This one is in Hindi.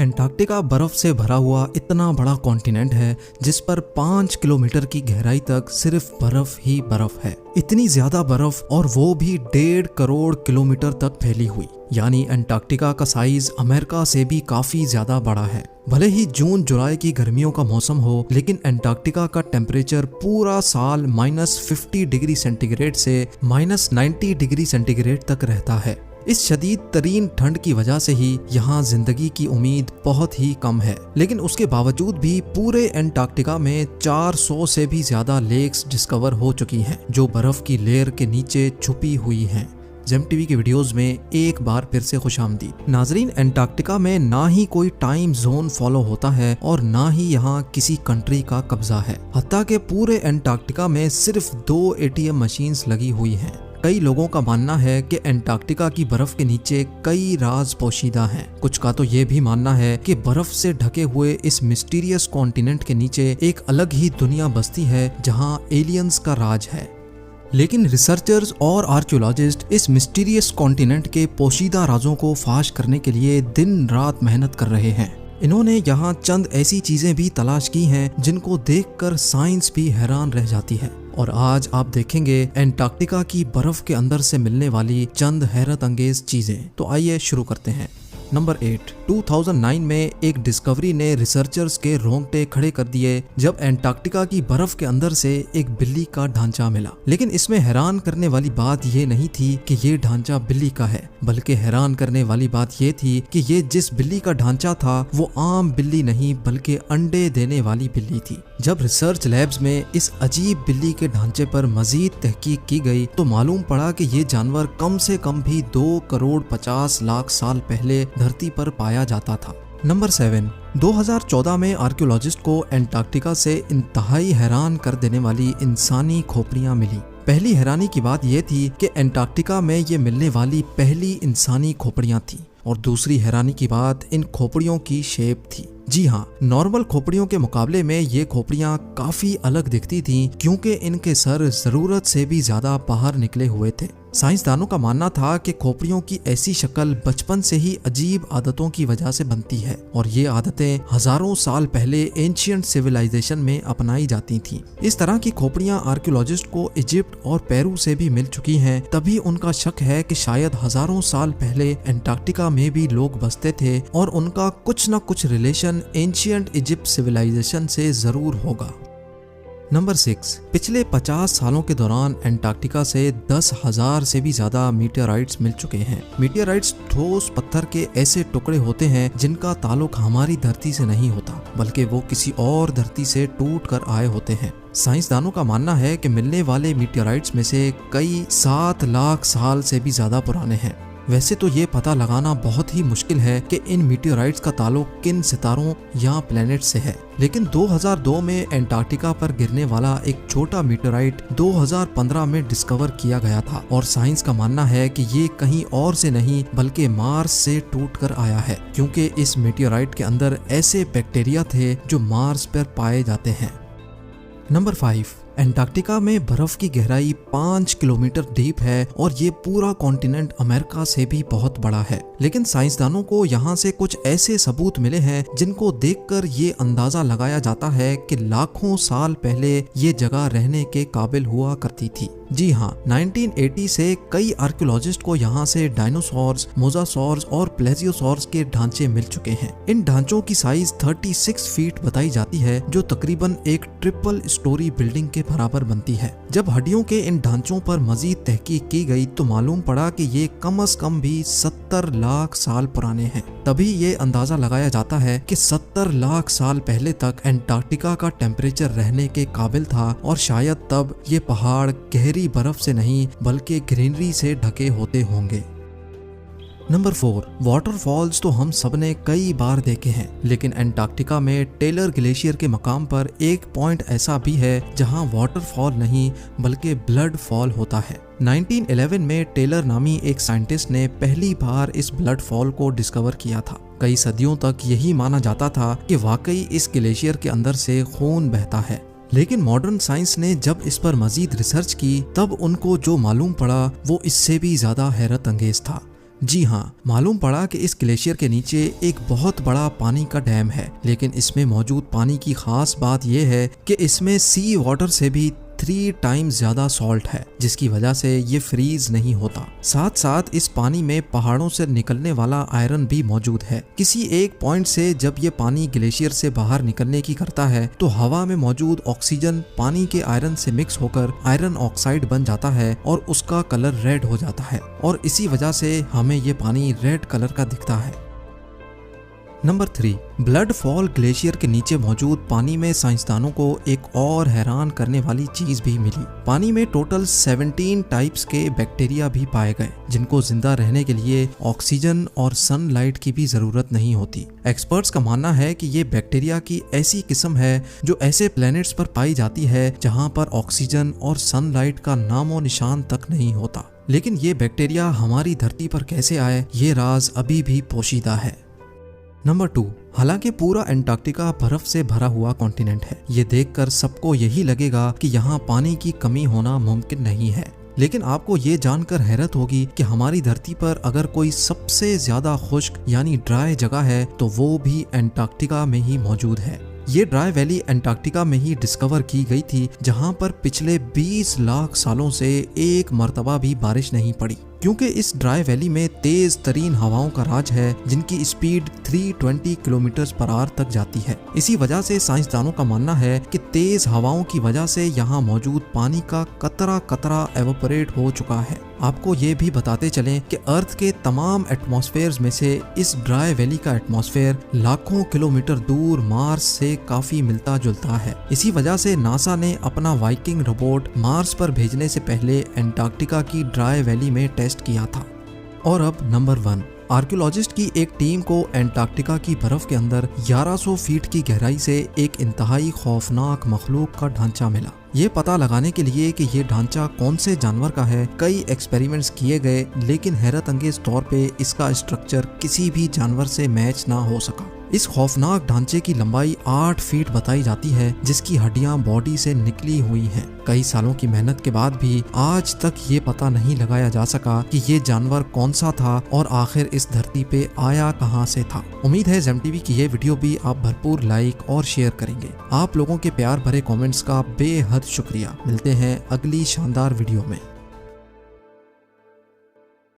एंटार्क्टिका बर्फ से भरा हुआ इतना बड़ा कॉन्टिनेंट है जिस पर 5 किलोमीटर की गहराई तक सिर्फ बर्फ ही बर्फ है। इतनी ज्यादा बर्फ, और वो भी 1.5 करोड़ किलोमीटर तक फैली हुई। यानी एंटार्क्टिका का साइज अमेरिका से भी काफी ज्यादा बड़ा है। भले ही जून जुलाई की गर्मियों का मौसम हो, लेकिन एंटार्क्टिका का टेम्परेचर पूरा साल -50 डिग्री सेंटीग्रेड से -90 डिग्री सेंटीग्रेड तक रहता है। इस शदीद तरीन ठंड की वजह से ही यहाँ जिंदगी की उम्मीद बहुत ही कम है। लेकिन उसके बावजूद भी पूरे एंटार्क्टिका में 400 से भी ज्यादा लेक्स डिस्कवर हो चुकी हैं, जो बर्फ की लेयर के नीचे छुपी हुई हैं। जेम टीवी के वीडियोस में एक बार फिर से खुशामदीद। नाजरीन, एंटार्क्टिका में ना ही कोई टाइम जोन फॉलो होता है और ना ही यहाँ किसी कंट्री का कब्जा है। हत्ता के पूरे एंटार्क्टिका में सिर्फ 2 ATM मशीन्स लगी हुई हैं। कई लोगों का मानना है कि एंटार्क्टिका की बर्फ के नीचे कई राज पोशीदा हैं। कुछ का तो ये भी मानना है कि बर्फ से ढके हुए इस मिस्टीरियस कॉन्टिनेंट के नीचे एक अलग ही दुनिया बसती है जहां एलियंस का राज है। लेकिन रिसर्चर्स और आर्कियोलॉजिस्ट इस मिस्टीरियस कॉन्टिनेंट के पोशीदा राजों को फाश करने के लिए दिन रात मेहनत कर रहे हैं। इन्होंने यहाँ चंद ऐसी चीजें भी तलाश की हैं जिनको देखकर साइंस भी हैरान रह जाती है। और आज आप देखेंगे एंटार्क्टिका की बर्फ के अंदर से मिलने वाली चंद हैरत अंगेज चीजें। तो आइए शुरू करते हैं। नंबर 8। 2009 में एक डिस्कवरी ने रिसर्चर्स के रोंगटे खड़े कर दिए जब एंटार्क्टिका की बर्फ के अंदर से एक बिल्ली का ढांचा मिला। लेकिन इसमें हैरान करने वाली बात ये नहीं थी कि ये ढांचा बिल्ली का है, बल्कि हैरान करने वाली बात ये थी कि ये जिस बिल्ली का ढांचा था वो आम बिल्ली नहीं बल्कि अंडे देने वाली बिल्ली थी। जब रिसर्च लैब्स में इस अजीब बिल्ली के ढांचे पर मजीद तहकीक की गई तो मालूम पड़ा कि ये जानवर कम से कम भी 2 करोड़ 50 लाख साल पहले धरती पर पाया जाता था। नंबर 7। 2014 में आर्कियोलॉजिस्ट को एंटार्क्टिका से इंतहाई हैरान कर देने वाली इंसानी खोपड़ियां मिली। पहली हैरानी की बात यह थी कि एंटार्क्टिका में ये मिलने वाली पहली इंसानी खोपड़ियां थी, और दूसरी हैरानी की बात इन खोपड़ियों की शेप थी। जी हाँ, नॉर्मल खोपड़ियों के मुकाबले में ये खोपड़ियां काफी अलग दिखती थीं क्योंकि इनके सर जरूरत से भी ज्यादा बाहर निकले हुए थे। साइंसदानों का मानना था कि खोपड़ियों की ऐसी शक्ल बचपन से ही अजीब आदतों की वजह से बनती है, और ये आदतें हजारों साल पहले एंशिएंट सिविलाइजेशन में अपनाई जाती थीं। इस तरह की खोपड़ियां आर्कियोलॉजिस्ट को इजिप्ट और पेरू से भी मिल चुकी हैं। तभी उनका शक है कि शायद हजारों साल पहले एंटार्क्टिका में भी लोग बसते थे और उनका कुछ न कुछ रिलेशन एंशिएंट इजिप्ट सिविलाइजेशन से जरूर होगा। नंबर 6। पिछले 50 सालों के दौरान एंटार्क्टिका से 10,000 से भी ज्यादा मीटियोराइट्स मिल चुके हैं। मीटियोराइट्स ठोस पत्थर के ऐसे टुकड़े होते हैं जिनका ताल्लुक हमारी धरती से नहीं होता, बल्कि वो किसी और धरती से टूट कर आए होते हैं। साइंसदानों का मानना है कि मिलने वाले मीटियोराइट्स में से कई 7 लाख साल से भी ज्यादा पुराने हैं। वैसे तो ये पता लगाना बहुत ही मुश्किल है कि इन मीटियोराइट्स का ताल्लुक किन सितारों या प्लेनेट से है, लेकिन 2002 में एंटार्क्टिका पर गिरने वाला एक छोटा मीटियोराइट 2015 में डिस्कवर किया गया था, और साइंस का मानना है कि ये कहीं और से नहीं बल्कि मार्स से टूट कर आया है, क्योंकि इस मीटियोराइट के अंदर ऐसे बैक्टीरिया थे जो मार्स पर पाए जाते हैं। नंबर 5। एंटार्क्टिका में बर्फ की गहराई 5 किलोमीटर डीप है और ये पूरा कॉन्टिनेंट अमेरिका से भी बहुत बड़ा है। लेकिन साइंसदानों को यहाँ से कुछ ऐसे सबूत मिले हैं जिनको देखकर ये अंदाजा लगाया जाता है कि लाखों साल पहले ये जगह रहने के काबिल हुआ करती थी। जी हाँ, 1980 से कई आर्कियोलॉजिस्ट को यहाँ से डायनासोर्स, मोजासोर्स और प्लेजियोसोर्स के ढांचे मिल चुके हैं। इन ढांचों की साइज 36 फीट बताई जाती है, जो तकरीबन एक ट्रिपल स्टोरी बिल्डिंग के बराबर बनती है। जब हड्डियों के इन ढांचों पर मजीद तहकीक की गई तो मालूम पड़ा कि ये कम से कम भी 70 लाख साल पुराने हैं। तभी ये अंदाजा लगाया जाता है कि 70 लाख साल पहले तक एंटार्क्टिका का टेम्परेचर रहने के काबिल था, और शायद तब ये पहाड़ गहरी बर्फ से नहीं बल्कि ग्रीनरी से ढके होते होंगे। नंबर 4। वाटरफॉल्स तो हम सबने कई बार देखे हैं, लेकिन एंटार्क्टिका में टेलर ग्लेशियर के मकाम पर एक पॉइंट ऐसा भी है जहां वाटरफॉल नहीं बल्कि ब्लड फॉल होता है। 1911 में टेलर नामी एक साइंटिस्ट ने पहली बार इस ब्लड फॉल को डिस्कवर किया था। कई सदियों तक यही माना जाता था कि वाकई इस ग्लेशियर के अंदर से खून बहता है, लेकिन मॉडर्न साइंस ने जब इस पर मजीद रिसर्च की तब उनको जो मालूम पड़ा वो इससे भी ज्यादा हैरत अंगेज था। जी हाँ, मालूम पड़ा कि इस ग्लेशियर के नीचे एक बहुत बड़ा पानी का डैम है, लेकिन इसमें मौजूद पानी की खास बात यह है कि इसमें सी वाटर से भी 3 टाइम्स ज्यादा सॉल्ट है, जिसकी वजह से ये फ्रीज नहीं होता। साथ साथ इस पानी में पहाड़ों से निकलने वाला आयरन भी मौजूद है। किसी एक पॉइंट से जब ये पानी ग्लेशियर से बाहर निकलने की करता है तो हवा में मौजूद ऑक्सीजन पानी के आयरन से मिक्स होकर आयरन ऑक्साइड बन जाता है और उसका कलर रेड हो जाता है, और इसी वजह से हमें ये पानी रेड कलर का दिखता है। नंबर 3, ब्लड फॉल ग्लेशियर के नीचे मौजूद पानी में साइंसदानों को एक और हैरान करने वाली चीज भी मिली। पानी में टोटल 17 टाइप्स के बैक्टीरिया भी पाए गए, जिनको जिंदा रहने के लिए ऑक्सीजन और सनलाइट की भी जरूरत नहीं होती। एक्सपर्ट्स का मानना है कि ये बैक्टीरिया की ऐसी किस्म है जो ऐसे प्लैनेट्स पर पाई जाती है जहाँ पर ऑक्सीजन और सनलाइट का नामो निशान तक नहीं होता। लेकिन ये बैक्टीरिया हमारी धरती पर कैसे आए, ये राज अभी भी पोशीदा है। नंबर 2, हालांकि पूरा एंटार्क्टिका बर्फ से भरा हुआ कॉन्टिनेंट है, ये देखकर सबको यही लगेगा कि यहाँ पानी की कमी होना मुमकिन नहीं है। लेकिन आपको ये जानकर हैरत होगी कि हमारी धरती पर अगर कोई सबसे ज्यादा खुश्क यानी ड्राई जगह है तो वो भी एंटार्क्टिका में ही मौजूद है। ये ड्राई वैली एंटार्क्टिका में ही डिस्कवर की गई थी, जहाँ पर पिछले 20 लाख सालों से एक मर्तबा भी बारिश नहीं पड़ी, क्योंकि इस ड्राई वैली में तेज तरीन हवाओं का राज है, जिनकी स्पीड 320 किलोमीटर पर आवर तक जाती है। इसी वजह से साइंसदानों का मानना है कि तेज हवाओं की वजह से यहाँ मौजूद पानी का कतरा कतरा एवोपरेट हो चुका है। आपको ये भी बताते चलें कि अर्थ के तमाम एटमॉस्फेयर्स में से इस ड्राई वैली का एटमॉस्फेयर लाखों किलोमीटर दूर मार्स से काफी मिलता जुलता है। इसी वजह से नासा ने अपना वाइकिंग रोबोट मार्स पर भेजने से पहले एंटार्क्टिका की ड्राई वैली में टेस्ट किया था। और अब नंबर 1, आर्कियोलॉजिस्ट की एक टीम को एंटार्क्टिका की बर्फ के अंदर 1100 फीट की गहराई से एक इंतहाई खौफनाक मखलूक का ढांचा मिला। ये पता लगाने के लिए कि ये ढांचा कौन से जानवर का है, कई एक्सपेरिमेंट्स किए गए, लेकिन हैरत अंगेज तौर पे इसका स्ट्रक्चर किसी भी जानवर से मैच ना हो सका। इस खौफनाक ढांचे की लंबाई 8 फीट बताई जाती है, जिसकी हड्डियां बॉडी से निकली हुई हैं। कई सालों की मेहनत के बाद भी आज तक ये पता नहीं लगाया जा सका कि ये जानवर कौन सा था और आखिर इस धरती पे आया कहां से था। उम्मीद है जेम टीवी की ये वीडियो भी आप भरपूर लाइक और शेयर करेंगे। आप लोगों के प्यार भरे कमेंट्स का बेहद शुक्रिया। मिलते हैं अगली शानदार वीडियो में।